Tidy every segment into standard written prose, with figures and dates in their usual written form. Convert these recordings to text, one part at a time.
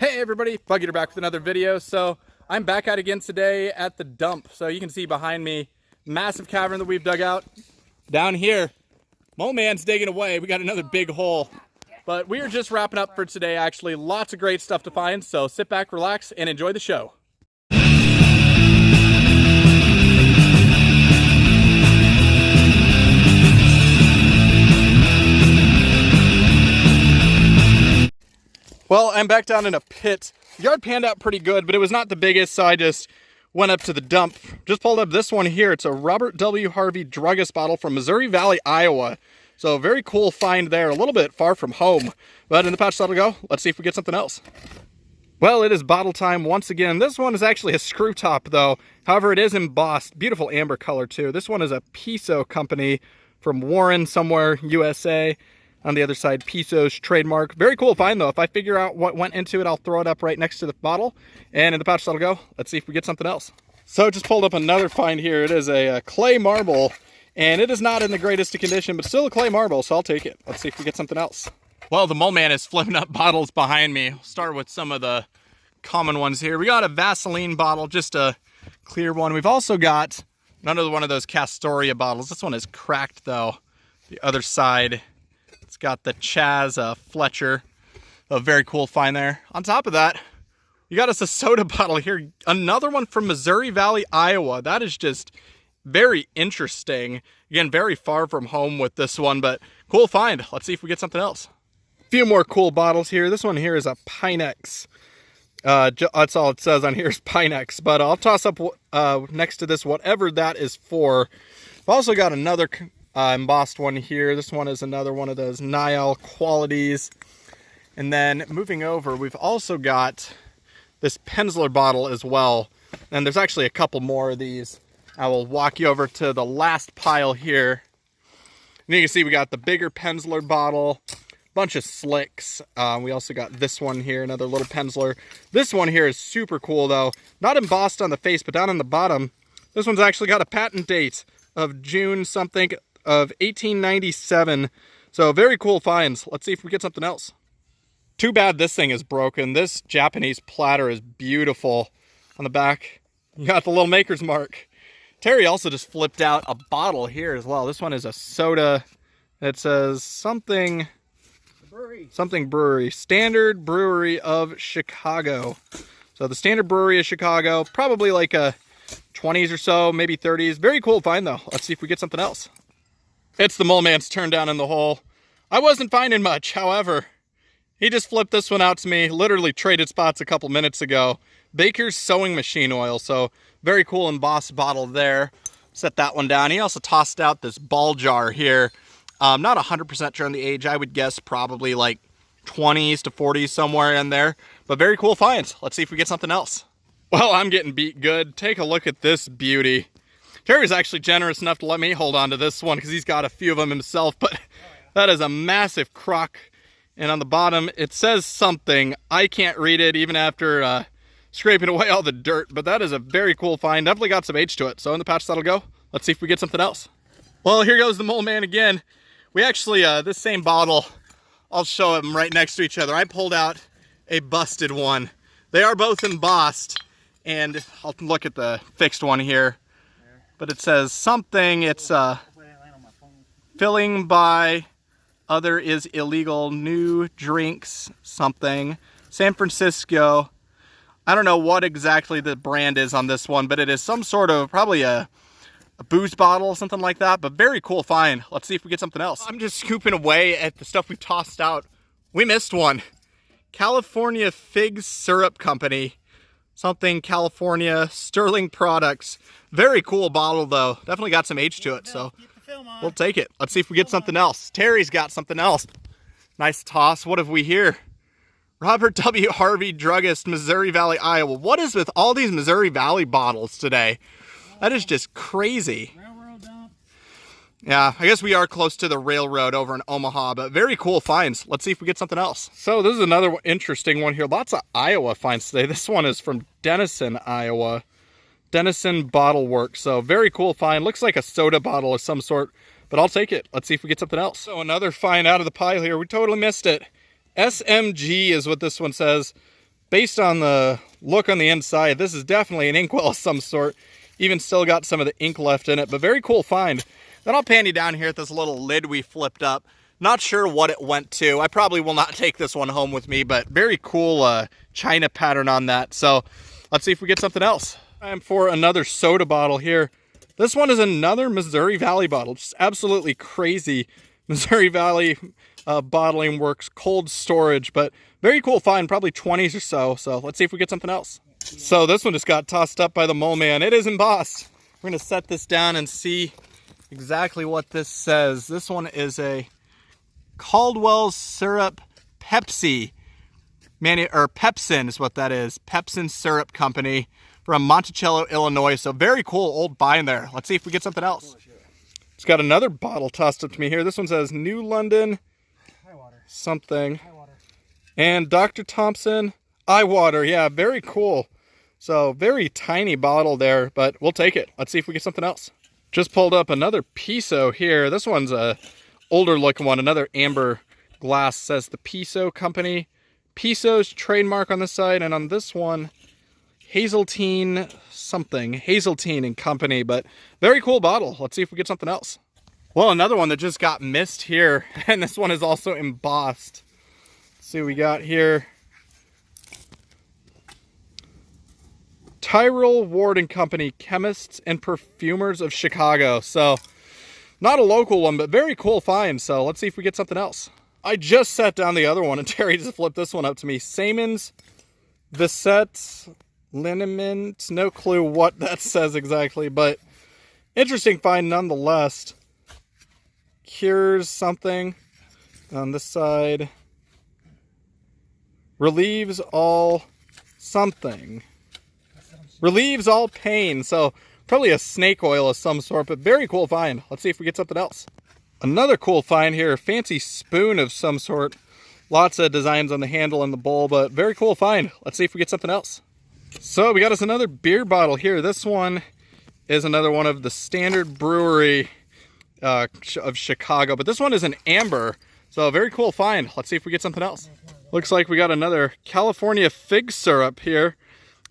Hey everybody, Bug Eater back with another video. So I'm back out again today at the dump. So you can see behind me, massive cavern that we've dug out. Down here, Mole Man's digging away. We got another big hole. But we are just wrapping up for today actually. Lots of great stuff to find. So sit back, relax, and enjoy the show. Well, I'm back down in a pit. The yard panned out pretty good, but it was not the biggest, so I just went up to the dump. Just pulled up this one here. It's a Robert W. Harvey druggist bottle from Missouri Valley, Iowa. So very cool find there, a little bit far from home. But in the pouch that'll go, let's see if we get something else. Well, it is bottle time once again. This one is actually a screw top though. However, it is embossed. Beautiful amber color too. This one is a Piso company from Warren somewhere, USA. On the other side, Piso's trademark. Very cool find though. If I figure out what went into it, I'll throw it up right next to the bottle. And in the pouch that'll go. Let's see if we get something else. So just pulled up another find here. It is a clay marble. And it is not in the greatest of condition, but still a clay marble, so I'll take it. Let's see if we get something else. Well, the Mole Man is flipping up bottles behind me. I'll start with some of the common ones here. We got a Vaseline bottle, just a clear one. We've also got another one of those Castoria bottles. This one is cracked though. The other side, it's got the Chaz Fletcher. A very cool find there. On top of that, you got us a soda bottle here. Another one from Missouri Valley, Iowa. That is just very interesting. Again, very far from home with this one, but cool find. Let's see if we get something else. A few more cool bottles here. This one here is a Pinex. That's all it says on here is Pinex, but I'll toss up next to this whatever that is for. I've also got another embossed one here. This one is another one of those Niall qualities. And then moving over, we've also got this Penzler bottle as well. And there's actually a couple more of these. I will walk you over to the last pile here. And you can see we got the bigger Penzler bottle, bunch of slicks. We also got this one here, another little Penzler. This one here is super cool though. Not embossed on the face, but down on the bottom. This one's actually got a patent date of June something of 1897. So very cool finds. Let's see if we get something else. Too bad this thing is broken. This Japanese platter is beautiful. On the back, you got the little maker's mark. Terry also just flipped out a bottle here as well. This one is a soda. It says something brewery. Standard Brewery of Chicago. So the Standard Brewery of Chicago, probably like a 20s or so, maybe 30s. Very cool find though. Let's see if we get something else. It's the Mole Man's turn down in the hole. I wasn't finding much, however, he just flipped this one out to me. Literally traded spots a couple minutes ago. Baker's sewing machine oil. So very cool embossed bottle there. Set that one down. He also tossed out this ball jar here. Not 100% sure on the age. I would guess probably like 20s to 40s somewhere in there. But very cool finds. Let's see if we get something else. Well, I'm getting beat good. Take a look at this beauty. Terry's actually generous enough to let me hold on to this one because he's got a few of them himself. But that is a massive crock. And on the bottom, it says something. I can't read it even after scraping away all the dirt, but that is a very cool find. Definitely got some age to it. So in the pouch that'll go. Let's see if we get something else. Well, here goes the Mole Man again. We actually, this same bottle, I'll show them right next to each other. I pulled out a busted one. They are both embossed, and I'll look at the fixed one here. But it says something, it's filling by other is illegal, new drinks, something. San Francisco. I don't know what exactly the brand is on this one, but it is some sort of, probably a booze bottle, something like that, but very cool find. Let's see if we get something else. I'm just scooping away at the stuff we tossed out. We missed one. California Fig Syrup Company. Something California, Sterling Products. Very cool bottle though. Definitely got some age to it, so we'll take it. Let's see if we get something else. Terry's got something else. Nice toss. What have we here? Robert W. Harvey Druggist, Missouri Valley, Iowa. What is with all these Missouri Valley bottles today? That is just crazy. Yeah, I guess we are close to the railroad over in Omaha, but very cool finds. Let's see if we get something else. So this is another interesting one here. Lots of Iowa finds today. This one is from Denison, Iowa. Denison Bottle Works. So very cool find. Looks like a soda bottle of some sort, but I'll take it. Let's see if we get something else. So another find out of the pile here. We totally missed it. SMG is what this one says. based on the look on the inside, this is definitely an inkwell of some sort. Even still got some of the ink left in it, but very cool find. Then I'll pan you down here at this little lid we flipped up. Not sure what it went to. I probably will not take this one home with me, but very cool China pattern on that. So let's see if we get something else. Time for another soda bottle here. This one is another Missouri Valley bottle. Just absolutely crazy. Missouri Valley bottling works, cold storage, but very cool find, probably 20s or so. So let's see if we get something else. So this one just got tossed up by the mole man. It is embossed. We're gonna set this down and see exactly what this says. This one is a Caldwell Syrup Pepsi, or Pepsin is what that is. Pepsin Syrup Company from Monticello, Illinois. So very cool old bind there. Let's see if we get something else. It's got another bottle tossed up to me here. This one says New London something. And Dr. Thompson Eye Water. Yeah, very cool. So very tiny bottle there, but we'll take it. Let's see if we get something else. Just pulled up another Piso here. This one's a older looking one. Another amber glass, says the Piso Company. Piso's trademark on the side, and on this one, Hazeltine something. Hazeltine and Company, but very cool bottle. Let's see if we get something else. Well, another one that just got missed here, and this one is also embossed. Let's see what we got here. Tyrell Ward and Company, Chemists and Perfumers of Chicago. So not a local one, but very cool find. So let's see if we get something else. I just set down the other one and Terry just flipped this one up to me. Siemens Visette Liniment. No clue what that says exactly, but interesting find nonetheless. Cures something on this side. Relieves all something. Relieves all pain. So probably a snake oil of some sort, but very cool find. Let's see if we get something else. Another cool find here, a fancy spoon of some sort. Lots of designs on the handle and the bowl, but very cool find. Let's see if we get something else. So we got us another beer bottle here. This one is another one of the Standard Brewery of Chicago, but this one is an amber. So a very cool find. Let's see if we get something else. Looks like we got another California fig syrup here.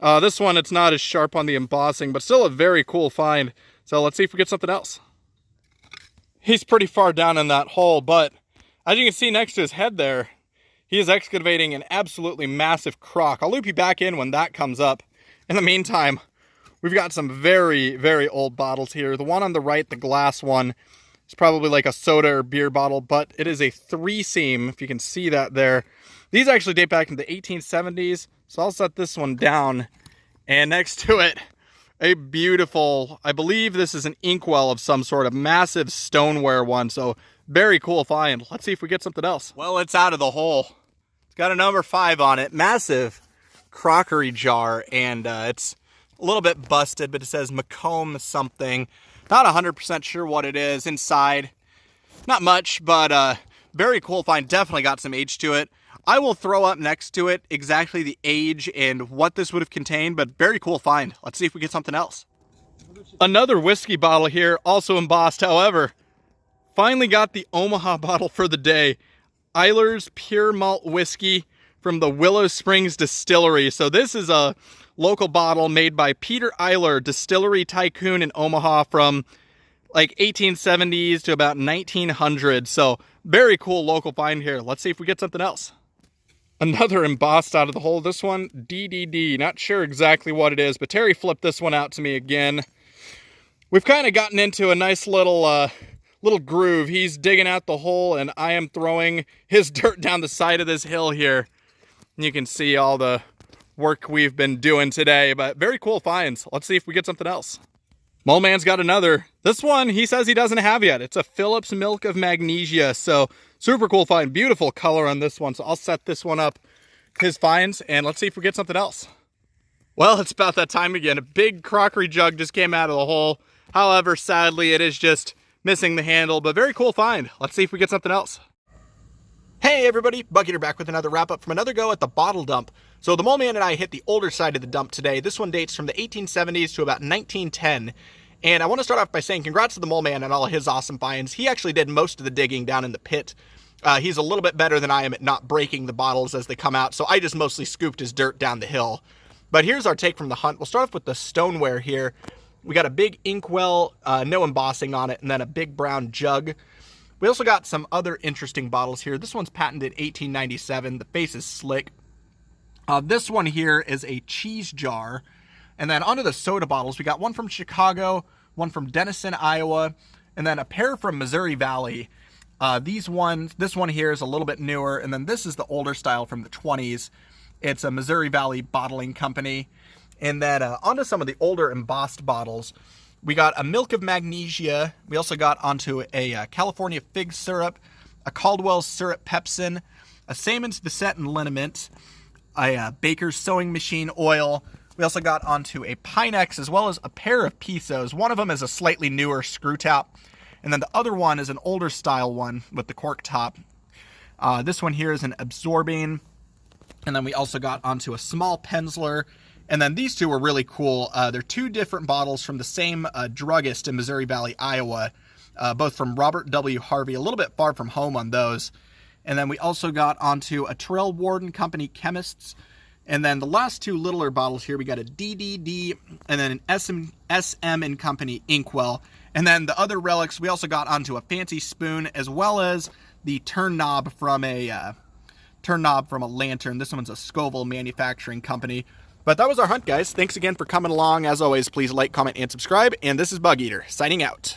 This one, it's not as sharp on the embossing, but still a very cool find. So let's see if we get something else. He's pretty far down in that hole, but as you can see next to his head there, he is excavating an absolutely massive crock. I'll loop you back in when that comes up. In the meantime, we've got some very, very old bottles here. The one on the right, the glass one, is probably like a soda or beer bottle, but it is a 3-seam, if you can see that there. These actually date back into the 1870s. So I'll set this one down, and next to it, a beautiful, I believe this is an inkwell of some sort, a massive stoneware one. So very cool find. Let's see if we get something else. Well, it's out of the hole. It's got a number 5 on it, massive crockery jar, and it's a little bit busted, but it says Macomb something. Not 100% sure what it is inside. Not much, but very cool find. Definitely got some age to it. I will throw up next to it exactly the age and what this would have contained, but very cool find. Let's see if we get something else. Another whiskey bottle here, also embossed. However, finally got the Omaha bottle for the day. Eiler's Pure Malt Whiskey from the Willow Springs Distillery. So this is a local bottle made by Peter Eiler, distillery tycoon in Omaha from like 1870s to about 1900. So very cool local find here. Let's see if we get something else. Another embossed out of the hole. This one, DDD. Not sure exactly what it is, but Terry flipped this one out to me again. We've kind of gotten into a nice little groove. He's digging out the hole, and I am throwing his dirt down the side of this hill here. And you can see all the work we've been doing today, but very cool finds. Let's see if we get something else. Mole Man's got another. This one, he says he doesn't have yet. It's a Phillips Milk of Magnesia. So super cool find. Beautiful color on this one. So I'll set this one up, his finds, and let's see if we get something else. Well, it's about that time again. A big crockery jug just came out of the hole. However, sadly, it is just missing the handle, but very cool find. Let's see if we get something else. Hey everybody, Bucky here back with another wrap up from another go at the bottle dump. So the Mole Man and I hit the older side of the dump today. This one dates from the 1870s to about 1910. And I want to start off by saying congrats to the Mole Man and all of his awesome finds. He actually did most of the digging down in the pit. He's a little bit better than I am at not breaking the bottles as they come out, so I just mostly scooped his dirt down the hill. But here's our take from the hunt. We'll start off with the stoneware here. We got a big inkwell, no embossing on it, and then a big brown jug. We also got some other interesting bottles here. This one's patented 1897. The face is slick. This one here is a cheese jar. And then onto the soda bottles, we got one from Chicago, one from Denison, Iowa, and then a pair from Missouri Valley. This one here is a little bit newer, and then this is the older style from the 20s. It's a Missouri Valley bottling company. And then onto some of the older embossed bottles. We got a Milk of Magnesia. We also got onto a California fig syrup, a Caldwell's syrup pepsin, a Samon's Beset and liniment, a Baker's sewing machine oil. We also got onto a Pinex as well as a pair of Pisos. One of them is a slightly newer screw top, and then the other one is an older style one with the cork top. This one here is an Absorbing, and then we also got onto a small Penzler. And then these two were really cool. They're two different bottles from the same druggist in Missouri Valley, Iowa, both from Robert W. Harvey, a little bit far from home on those. And then we also got onto a Terrell Warden Company Chemists. And then the last two littler bottles here, we got a DDD and then an SM and Company Inkwell. And then the other relics, we also got onto a fancy spoon as well as the turn knob from a lantern. This one's a Scoville Manufacturing Company. But that was our hunt, guys. Thanks again for coming along. As always, please like, comment, and subscribe. And this is Bug Eater, signing out.